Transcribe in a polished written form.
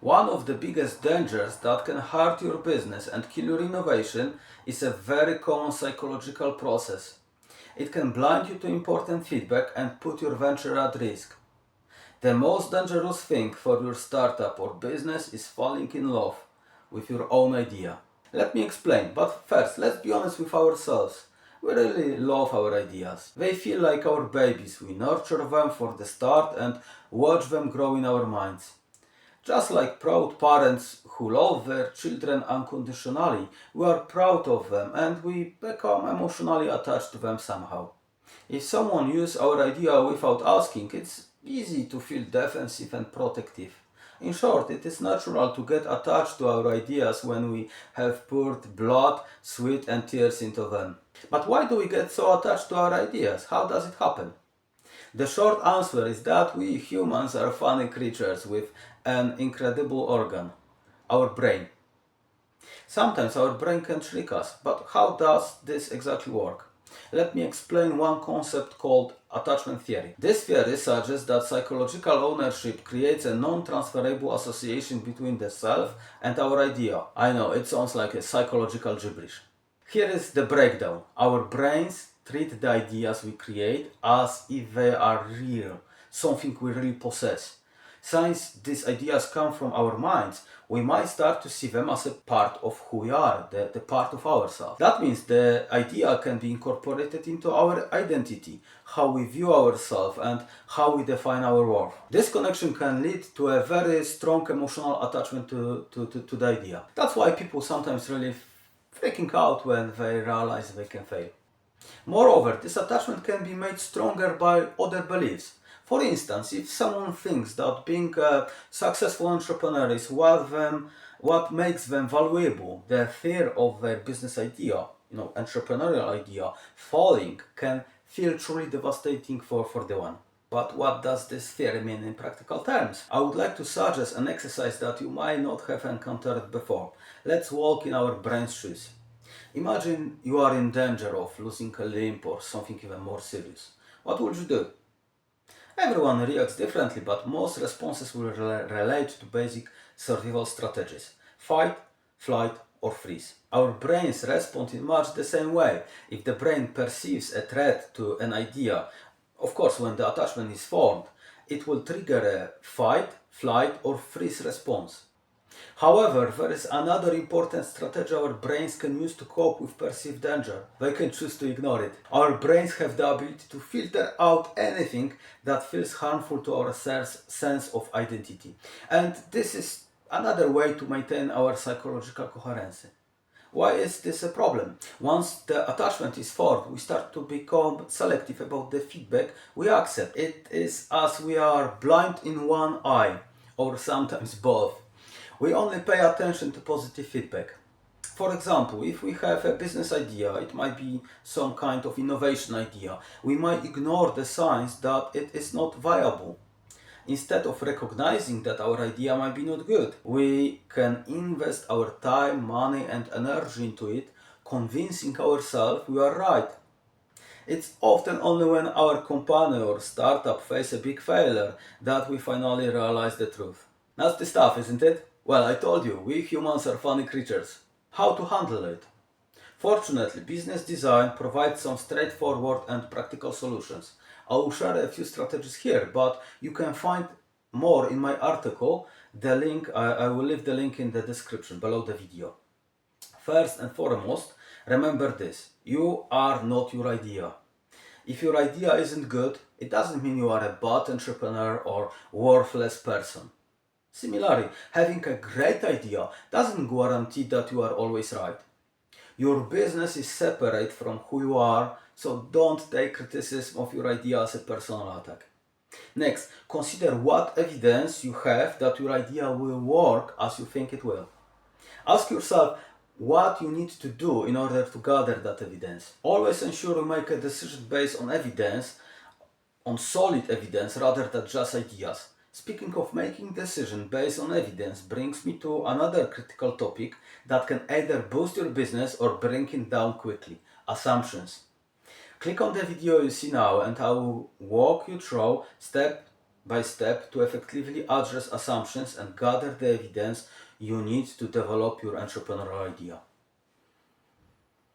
One of the biggest dangers that can hurt your business and kill your innovation is a very common psychological process. It can blind you to important feedback and put your venture at risk. The most dangerous thing for your startup or business is falling in love with your own idea. Let me explain, but first, let's be honest with ourselves. We really love our ideas. They feel like our babies. We nurture them from the start and watch them grow in our minds. Just like proud parents who love their children unconditionally, we are proud of them and we become emotionally attached to them somehow. If someone uses our idea without asking, it's easy to feel defensive and protective. In short, it is natural to get attached to our ideas when we have poured blood, sweat, and tears into them. But why do we get so attached to our ideas? How does it happen? The short answer is that we humans are funny creatures with an incredible organ, our brain. Sometimes our brain can trick us, but how does this exactly work? Let me explain one concept called attachment theory. This theory suggests that psychological ownership creates a non-transferable association between the self and our idea. I know, it sounds like a psychological gibberish. Here is the breakdown. Our brains treat the ideas we create as if they are real, something we really possess. Since these ideas come from our minds, we might start to see them as a part of who we are, the part of ourselves. That means the idea can be incorporated into our identity, how we view ourselves and how we define our worth. This connection can lead to a very strong emotional attachment to the idea. That's why people sometimes really freaking out when they realize they can fail. Moreover, this attachment can be made stronger by other beliefs. For instance, if someone thinks that being a successful entrepreneur is what makes them valuable, the fear of their business idea, entrepreneurial idea, falling can feel truly devastating for the one. But what does this fear mean in practical terms? I would like to suggest an exercise that you might not have encountered before. Let's walk in our brain's shoes. Imagine you are in danger of losing a limb or something even more serious. What would you do? Everyone reacts differently, but most responses will relate to basic survival strategies: fight, flight, or freeze. Our brains respond in much the same way. If the brain perceives a threat to an idea, of course, when the attachment is formed, it will trigger a fight, flight, or freeze response. However, there is another important strategy our brains can use to cope with perceived danger. They can choose to ignore it. Our brains have the ability to filter out anything that feels harmful to our sense of identity. And this is another way to maintain our psychological coherence. Why is this a problem? Once the attachment is formed, we start to become selective about the feedback we accept. It is as we are blind in one eye, or sometimes both. We only pay attention to positive feedback. For example, if we have a business idea, it might be some kind of innovation idea, we might ignore the signs that it is not viable. Instead of recognizing that our idea might be not good, we can invest our time, money and energy into it, convincing ourselves we are right. It's often only when our company or startup face a big failure that we finally realize the truth. Nasty stuff, isn't it? Well, I told you, we humans are funny creatures. How to handle it? Fortunately, business design provides some straightforward and practical solutions. I will share a few strategies here, but you can find more in my article. I will leave the link in the description below the video. First and foremost, remember this: you are not your idea. If your idea isn't good, it doesn't mean you are a bad entrepreneur or worthless person. Similarly, having a great idea doesn't guarantee that you are always right. Your business is separate from who you are, so don't take criticism of your idea as a personal attack. Next, consider what evidence you have that your idea will work as you think it will. Ask yourself what you need to do in order to gather that evidence. Always ensure you make a decision based on evidence, on solid evidence rather than just ideas. Speaking of making decisions based on evidence brings me to another critical topic that can either boost your business or bring it down quickly: assumptions. Click on the video you see now and I will walk you through step by step to effectively address assumptions and gather the evidence you need to develop your entrepreneurial idea.